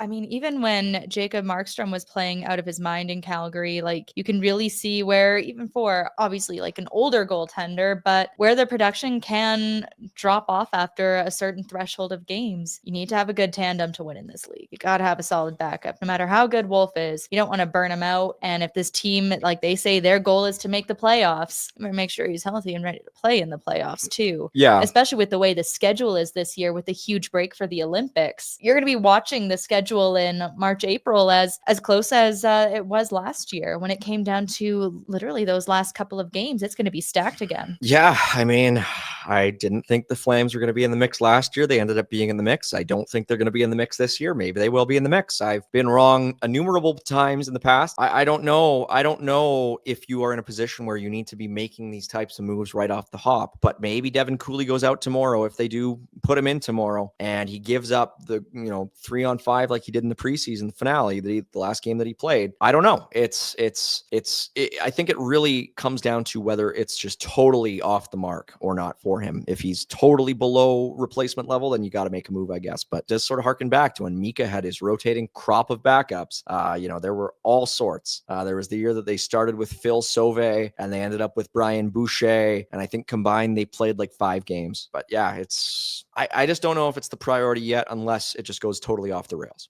I mean, even when Jacob Markstrom was playing out of his mind in Calgary, like you can really see where, even for obviously like an older goaltender, but where the production can drop off after a certain threshold of games. You need to have a good tandem to win in this league. You got to have a solid backup. No matter how good Wolf is, you don't want to burn him out. And if this team, like they say, their goal is to make the playoffs, make sure he's healthy and ready to play in the playoffs too. Yeah. Especially with the way the schedule is this year with the huge break for the Olympics. You're going to be watching the schedule in March, April as close as it was last year when it came down to literally those last couple of games. It's going to be stacked again. Yeah, I mean, I didn't think the Flames were going to be in the mix last year. They ended up being in the mix. I don't think they're going to be in the mix this year. Maybe they will be in the mix. I've been wrong innumerable times in the past. I don't know. I don't know if you are in a position where you need to be making these types of moves right off the hop. But maybe Devin Cooley goes out tomorrow if they do put him in tomorrow, and he gives up the 3-on-5 like he did in the preseason finale, the last game that he played. I don't know. I think it really comes down to whether it's just totally off the mark or not for him. If he's totally below replacement level, then you got to make a move, I guess. But just sort of harken back to when Mika had his rotating crop of backups. There were all sorts. There was the year that they started with Phil Sauve and they ended up with Brian Boucher. And I think combined they played like 5 games. But yeah, I just don't know if it's the priority yet unless it just goes totally off the rails.